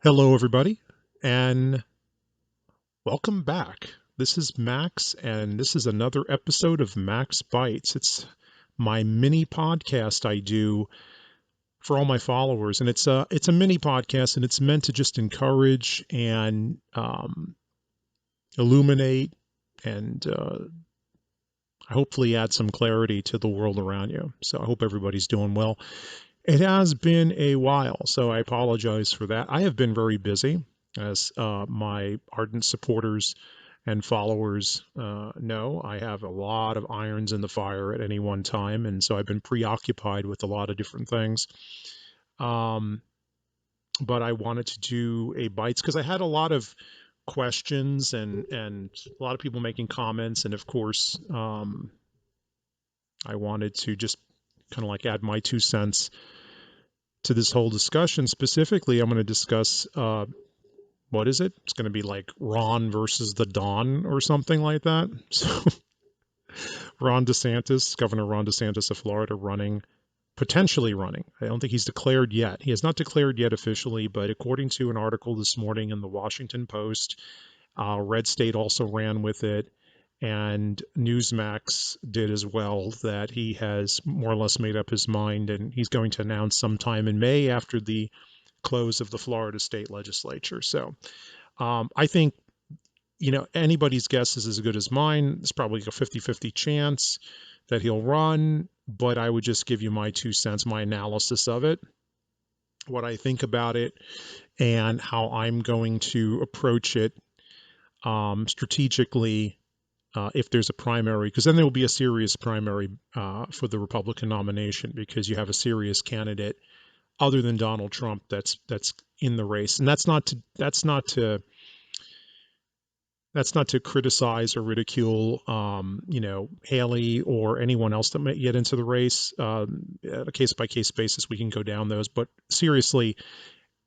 Hello, everybody, and welcome back. This is Max, and this is another episode of Max Bytes. It's my mini podcast I do for all my followers, and it's a mini podcast, and it's meant to just encourage and illuminate and hopefully add some clarity to the world around you. So I hope everybody's doing well. It has been a while, so I apologize for that. I have been very busy, as my ardent supporters and followers know. I have a lot of irons in the fire at any one time, and so I've been preoccupied with a lot of different things. Um, but I wanted to do a bites because I had a lot of questions and a lot of people making comments, and of course, I wanted to just kind of like add my 2 cents to this whole discussion. Specifically, I'm going to discuss what is it? It's going to be like Ron versus the Don or something like that. So Ron DeSantis, Governor Ron DeSantis of Florida, potentially running. I don't think he's declared yet. He has not declared yet officially, but according to an article this morning in the Washington Post, Red State also ran with it, and Newsmax did as well, that he has more or less made up his mind and he's going to announce sometime in May after the close of the Florida state legislature. So I think, anybody's guess is as good as mine. It's probably a 50-50 chance that he'll run, but I would just give you my 2 cents, my analysis of it, what I think about it, and how I'm going to approach it strategically if there's a primary, because then there will be a serious primary for the Republican nomination, because you have a serious candidate other than Donald Trump that's in the race, and that's not to criticize or ridicule, Haley or anyone else that might get into the race. At a case by case basis, we can go down those, but seriously,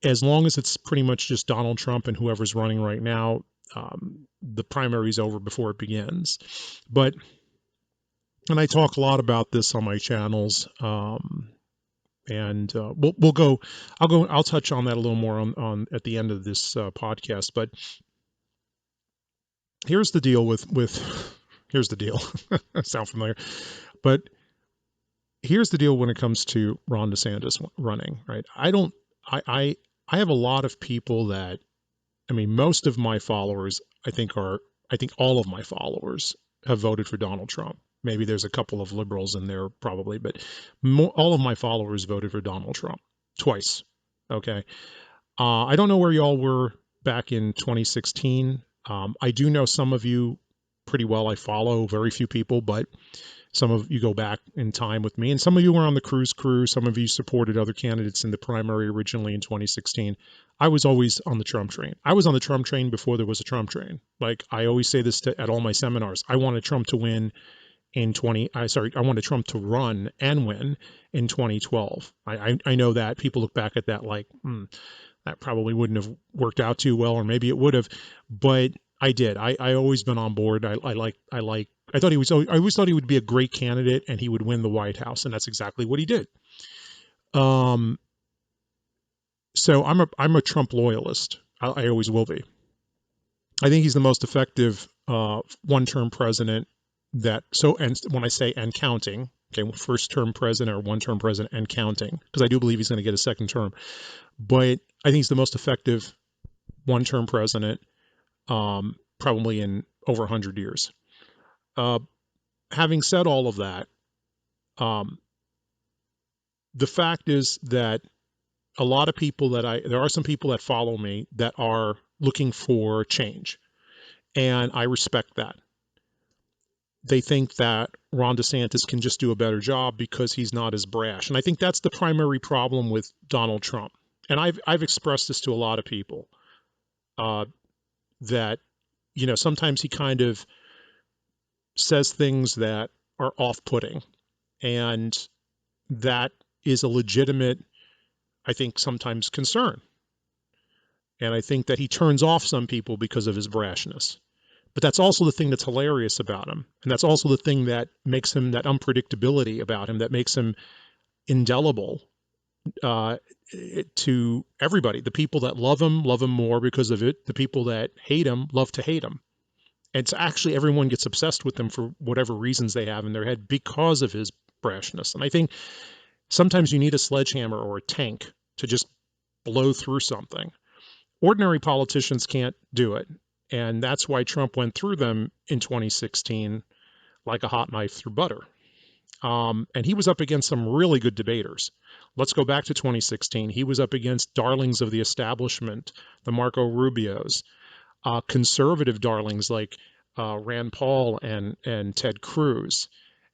as long as it's pretty much just Donald Trump and whoever's running right now, the primary's over before it begins. And I talk a lot about this on my channels, and I'll touch on that a little more on at the end of this podcast. But here's the deal here's the deal. Sound familiar? But here's the deal when it comes to Ron DeSantis running, right? I have a lot of people that, most of my followers, I think all of my followers have voted for Donald Trump. Maybe there's a couple of liberals in there probably, but all of my followers voted for Donald Trump twice. Okay. I don't know where y'all were back in 2016. I do know some of you pretty well. I follow very few people, but some of you go back in time with me, and some of you were on the Cruz crew. Some of you supported other candidates in the primary originally in 2016. I was always on the Trump train. I was on the Trump train before there was a Trump train. Like I always say this at all my seminars. I wanted Trump to win I wanted Trump to run and win in 2012. I know that people look back at that like, that probably wouldn't have worked out too well, or maybe it would have, but I did. I always been on board. I always thought he would be a great candidate and he would win the White House, and that's exactly what he did. So I'm a Trump loyalist. I always will be. I think he's the most effective one-term president and when I say and counting, okay, first-term president or one-term president and counting, because I do believe he's going to get a second term, but I think he's the most effective one-term president probably in over 100 years. Having said all of that, the fact is that a lot of people there are some people that follow me that are looking for change, and I respect that. They think that Ron DeSantis can just do a better job because he's not as brash, and I think that's the primary problem with Donald Trump. And I've expressed this to a lot of people, that sometimes he kind of says things that are off-putting, and that is a legitimate, I think, sometimes concern. And I think that he turns off some people because of his brashness. But that's also the thing that's hilarious about him. And that's also the thing that makes him, that unpredictability about him, that makes him indelible. uh, to everybody. The people that love him more because of it. The people that hate him love to hate him. It's actually everyone gets obsessed with him for whatever reasons they have in their head because of his brashness. And I think sometimes you need a sledgehammer or a tank to just blow through something. Ordinary politicians can't do it. And that's why Trump went through them in 2016 like a hot knife through butter. And he was up against some really good debaters. Let's go back to 2016. He was up against darlings of the establishment, the Marco Rubios, conservative darlings like Rand Paul and Ted Cruz,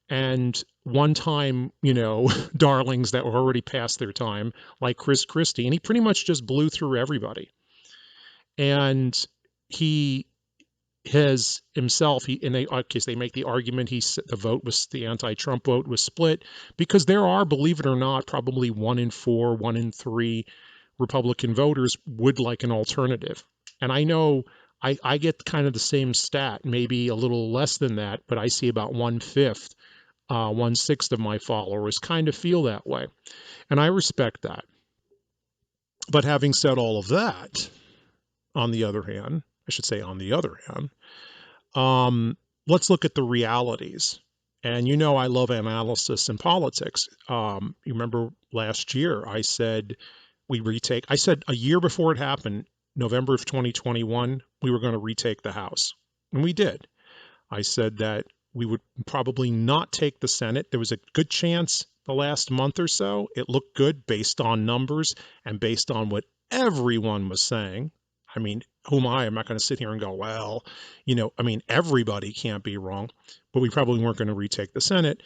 and one-time, darlings that were already past their time, like Chris Christie. And he pretty much just blew through everybody. And he has himself, they make the argument the anti-Trump vote was split because there are, believe it or not, probably 1 in 4, 1 in 3 Republican voters would like an alternative. And I know I get kind of the same stat, maybe a little less than that, but I see about 1/5, 1/6 of my followers kind of feel that way. And I respect that. But having said all of that, on the other hand, let's look at the realities. And I love analysis in politics. You remember last year I said I said a year before it happened, November of 2021, we were going to retake the House. And we did. I said that we would probably not take the Senate. There was a good chance the last month or so. It looked good based on numbers and based on what everyone was saying. I mean, I'm not going to sit here and go, well, everybody can't be wrong, but we probably weren't going to retake the Senate.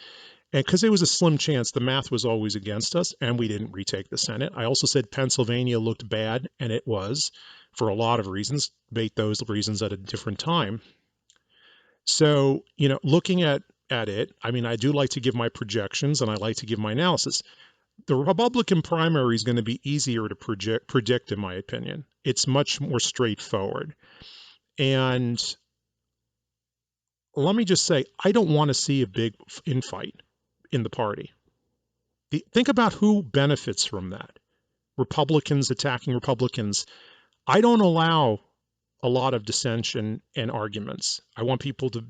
And because it was a slim chance, the math was always against us, and we didn't retake the Senate. I also said Pennsylvania looked bad, and it was, for a lot of reasons. Debate those reasons at a different time. So, looking at it, I do like to give my projections, and I like to give my analysis. The Republican primary is going to be easier to predict, in my opinion. It's much more straightforward. And let me just say, I don't want to see a big infight in the party. Think about who benefits from that. Republicans attacking Republicans. I don't allow a lot of dissension and arguments. I want people to,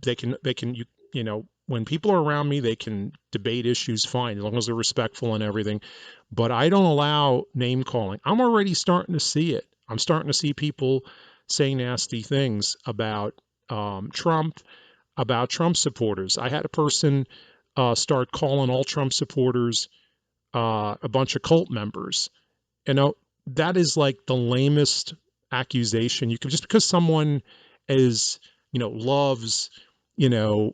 when people are around me, they can debate issues fine, as long as they're respectful and everything. But I don't allow name calling. I'm already starting to see it. I'm starting to see people say nasty things about Trump, about Trump supporters. I had a person start calling all Trump supporters a bunch of cult members. That is like the lamest accusation you can, just because someone is, loves, an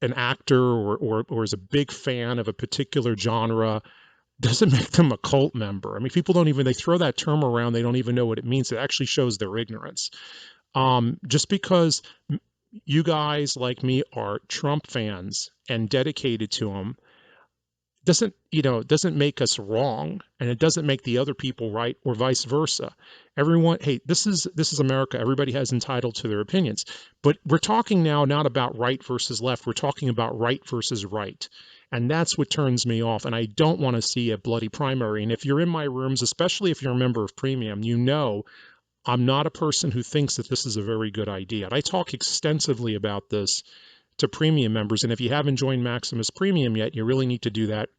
actor or is a big fan of a particular genre, doesn't make them a cult member. People don't even, they throw that term around, they don't even know what it means. It actually shows their ignorance. Just because you guys like me are Trump fans and dedicated to him doesn't make us wrong, and it doesn't make the other people right, or vice versa. Everyone, hey, this is America. Everybody has entitled to their opinions. But we're talking now not about right versus left. We're talking about right versus right. And that's what turns me off. And I don't want to see a bloody primary. And if you're in my rooms, especially if you're a member of Premium, I'm not a person who thinks that this is a very good idea. And I talk extensively about this to Premium members. And if you haven't joined Maximus Premium yet, you really need to do that.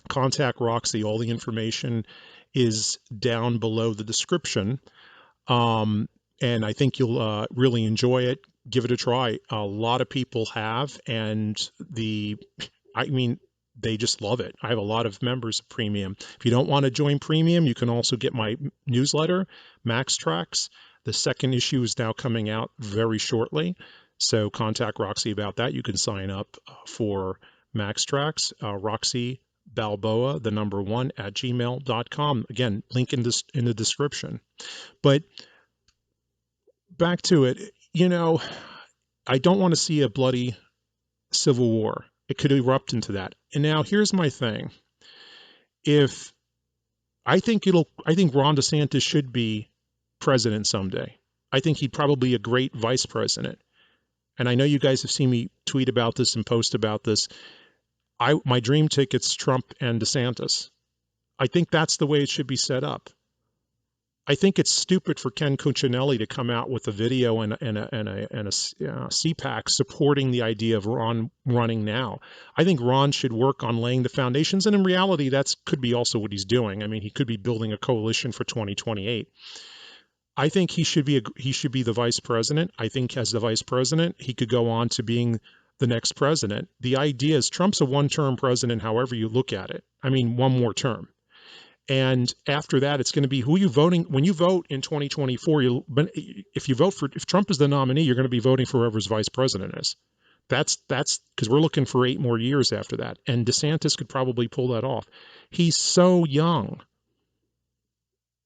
Contact Roxie. All the information is down below the description. And I think you'll really enjoy it. Give it a try. A lot of people have, and they just love it. I have a lot of members of Premium. If you don't want to join Premium, you can also get my newsletter, Max Tracks. The second issue is now coming out very shortly. So contact Roxie about that. You can sign up for Max Tracks, RoxieBalboa, the number 1 at gmail.com. Again, link in the description. But back to it, I don't want to see a bloody civil war. It could erupt into that. And now here's my thing. I think Ron DeSantis should be president someday. I think he'd probably be a great vice president. And I know you guys have seen me tweet about this and post about this. my dream ticket's Trump and DeSantis. I think that's the way it should be set up. I think it's stupid for Ken Cuccinelli to come out with a video and a CPAC supporting the idea of Ron running now. I think Ron should work on laying the foundations, and in reality, that's could be also what he's doing. I mean, he could be building a coalition for 2028. I think he should be the vice president. I think as the vice president, he could go on to being the next president. The idea is Trump's a one-term president, however you look at it. I mean, one more term. And after that, it's going to be who you voting when you vote in 2024. If Trump is the nominee, you're going to be voting for whoever's vice president is. That's because we're looking for 8 more years after that. And DeSantis could probably pull that off. He's so young.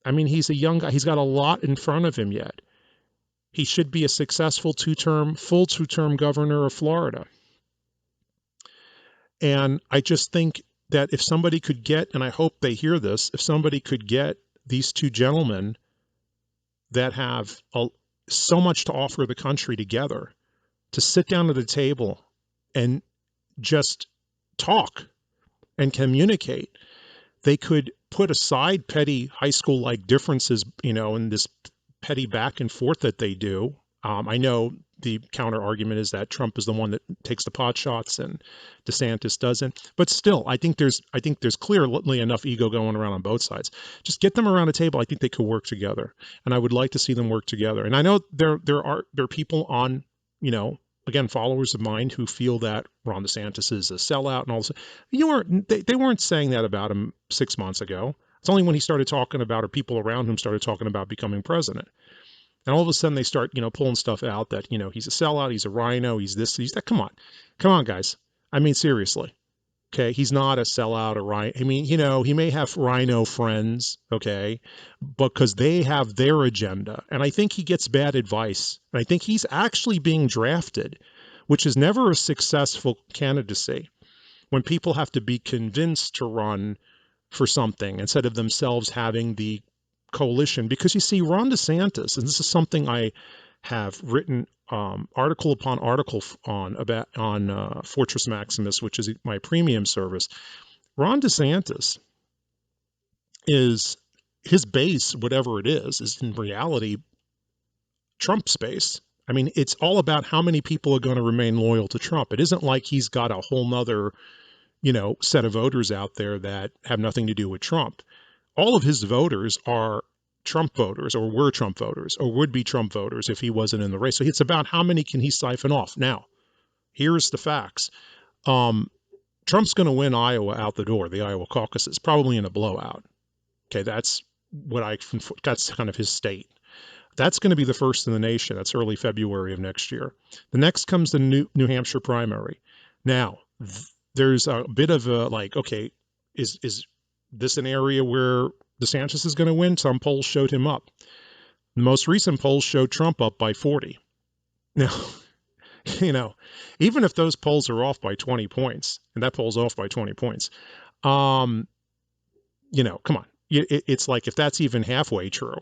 I mean, he's a young guy. He's got a lot in front of him yet. He should be a successful full two-term governor of Florida. And I just think that if somebody could get, and I hope they hear this, if somebody could get these two gentlemen that have so much to offer the country together to sit down at a table and just talk and communicate, they could put aside petty high school-like differences, in this petty back and forth that they do. I know the counter argument is that Trump is the one that takes the pot shots and DeSantis doesn't. But still, I think there's clearly enough ego going around on both sides. Just get them around a table. I think they could work together, and I would like to see them work together. And I know there are people on, again, followers of mine who feel that Ron DeSantis is a sellout and all this. They weren't saying that about him 6 months ago. It's only when he started talking about, or people around him started talking about becoming president. And all of a sudden they start, pulling stuff out that, he's a sellout, he's a rhino, he's this, he's that. Come on, guys. I mean, seriously. Okay. He's not a sellout or rhino. I mean, he may have rhino friends. Okay. Because they have their agenda. And I think he gets bad advice. And I think he's actually being drafted, which is never a successful candidacy when people have to be convinced to run for something instead of themselves having the coalition. Because you see, Ron DeSantis, and this is something I have written article upon article on Fortress Maximus, which is my premium service. Ron DeSantis is his base, whatever it is in reality Trump's base. I mean, it's all about how many people are going to remain loyal to Trump. It isn't like he's got a whole nother, set of voters out there that have nothing to do with Trump. All of his voters are Trump voters, or were Trump voters, or would be Trump voters if he wasn't in the race. So it's about how many can he siphon off. Now, here's the facts. Trump's going to win Iowa out the door, the Iowa caucuses, probably in a blowout. Okay, that's kind of his state. That's going to be the first in the nation. That's early February of next year. The next comes the New Hampshire primary. Now, there's a bit of a okay, is this an area where DeSantis is going to win? Some polls showed him up. The most recent polls showed Trump up by 40. Now, even if those polls are off by 20 points, and that poll's off by 20 points, come on. It's like if that's even halfway true,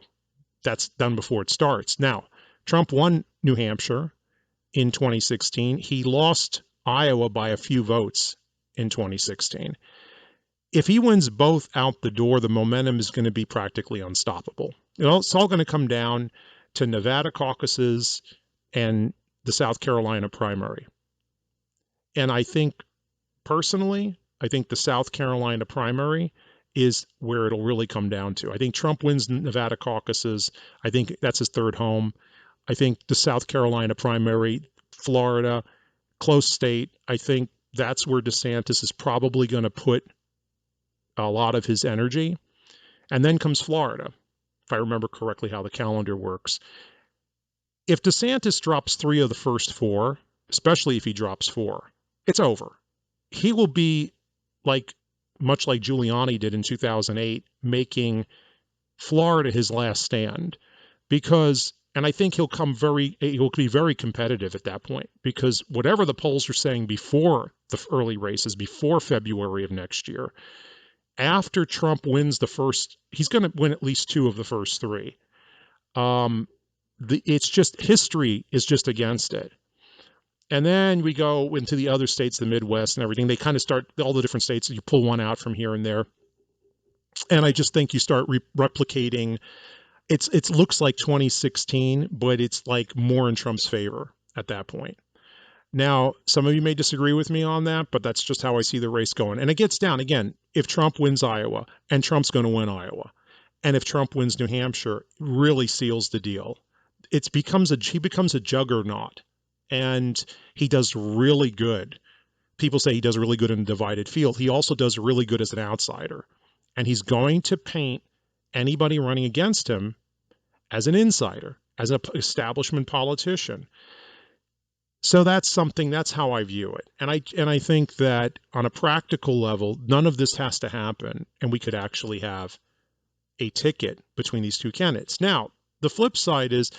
that's done before it starts. Now, Trump won New Hampshire in 2016. He lost Iowa by a few votes in 2016. If he wins both out the door, the momentum is going to be practically unstoppable. It's all going to come down to Nevada caucuses and the South Carolina primary. And I think, personally, the South Carolina primary is where it'll really come down to. I think Trump wins Nevada caucuses. I think that's his third home. I think the South Carolina primary, Florida, close state, I think that's where DeSantis is probably going to put a lot of his energy. And then comes Florida, if I remember correctly how the calendar works. If DeSantis drops 3 of the first 4, especially if he drops 4, it's over. He will be much like Giuliani did in 2008, making Florida his last stand, and I think he'll be very competitive at that point, because whatever the polls are saying before the early races, before February of next year, after Trump wins he's going to win at least 2 of the first 3. It's just history is just against it. And then we go into the other states, the Midwest and everything. They kind of start, all the different states, you pull one out from here and there. And I just think you start replicating. It looks like 2016, but it's like more in Trump's favor at that point. Now, some of you may disagree with me on that, but that's just how I see the race going. And it gets down again, if Trump wins Iowa, and Trump's going to win Iowa, and if Trump wins New Hampshire, really seals the deal. He becomes a juggernaut, and he does really good. People say he does really good in a divided field. He also does really good as an outsider, and he's going to paint anybody running against him as an insider, as an establishment politician. So that's how I view it. And I think that on a practical level, none of this has to happen, and we could actually have a ticket between these two candidates. Now, the flip side is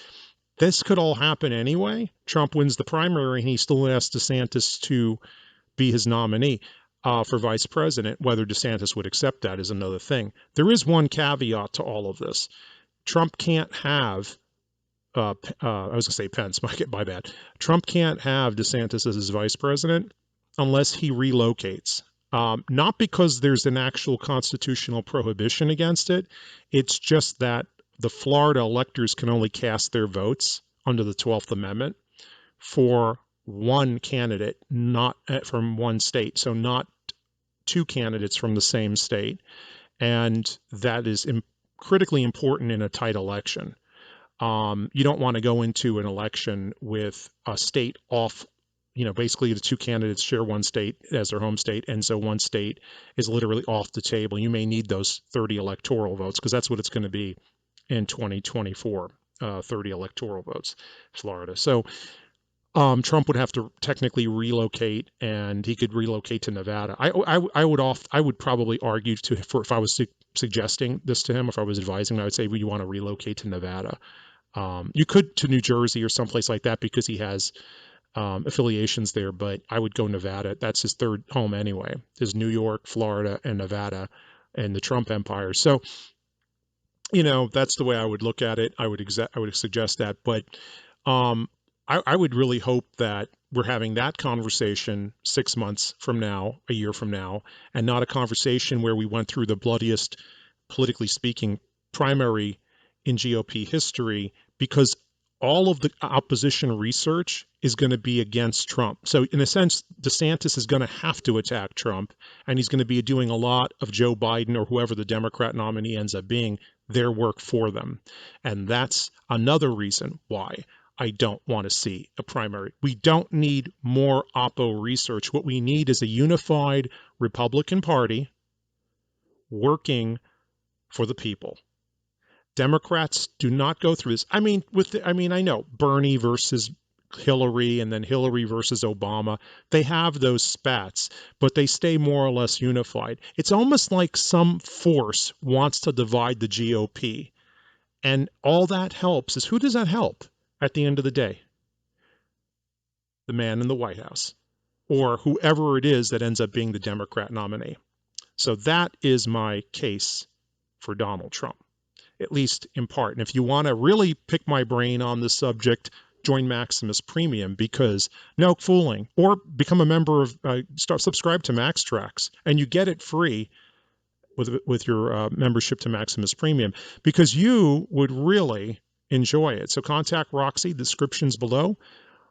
this could all happen anyway. Trump wins the primary, and he still asks DeSantis to be his nominee for vice president. Whether DeSantis would accept that is another thing. There is one caveat to all of this. Trump can't have I was going to say Pence, my bad. Trump can't have DeSantis as his vice president unless he relocates. Not because there's an actual constitutional prohibition against it. It's just that the Florida electors can only cast their votes under the 12th Amendment for one candidate, not from one state. So not two candidates from the same state. And that is critically important in a tight election. You don't want to go into an election with a state off, basically the two candidates share one state as their home state, and so one state is literally off the table. You may need those 30 electoral votes, because that's what it's going to be in 2024, 30 electoral votes, Florida. So Trump would have to technically relocate, and he could relocate to Nevada. I would probably argue if I was suggesting this to him, if I was advising him, I would say, well, you want to relocate to Nevada. You could to New Jersey or someplace like that because he has affiliations there, but I would go Nevada. That's his third home anyway. There's New York, Florida, and Nevada, and the Trump empire. So, that's the way I would look at it. I would suggest that, but I would really hope that we're having that conversation 6 months from now, a year from now, and not a conversation where we went through the bloodiest, politically speaking, primary in GOP history, because all of the opposition research is going to be against Trump. So in a sense, DeSantis is going to have to attack Trump, and he's going to be doing a lot of Joe Biden or whoever the Democrat nominee ends up being, their work for them. And that's another reason why I don't want to see a primary. We don't need more oppo research. What we need is a unified Republican Party working for the people. Democrats do not go through this. I know Bernie versus Hillary and then Hillary versus Obama. They have those spats, but they stay more or less unified. It's almost like some force wants to divide the GOP. And all that helps is, who does that help at the end of the day? The man in the White House, or whoever it is that ends up being the Democrat nominee. So that is my case for Donald Trump, at least in part. And if you want to really pick my brain on this subject, join Maximus Premium, because no fooling, or become a member of, subscribe to Max Tracks, and you get it free with your membership to Maximus Premium, because you would really enjoy it. So contact Roxie, descriptions below.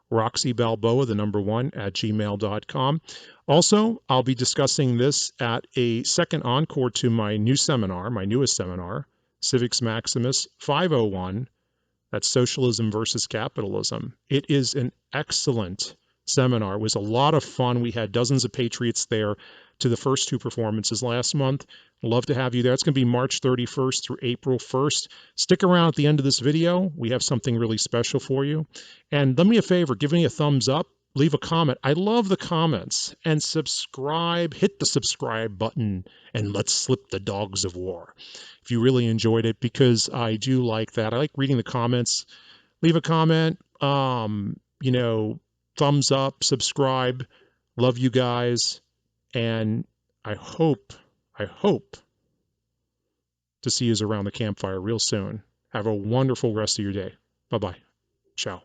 RoxieBalboa1 at gmail.com. Also, I'll be discussing this at a second encore to my newest seminar, Civics Maximus 501. That's Socialism versus Capitalism. It is an excellent seminar. It was a lot of fun. We had dozens of patriots there to the first two performances last month. Love to have you there. It's going to be March 31st through April 1st. Stick around at the end of this video. We have something really special for you. And let me a favor, give me a thumbs up, leave a comment. I love the comments. And subscribe, hit the subscribe button, and let's slip the dogs of war. If you really enjoyed it, because I do like that. I like reading the comments. Leave a comment, thumbs up, subscribe. Love you guys. And I hope to see you around the campfire real soon. Have a wonderful rest of your day. Bye-bye. Ciao.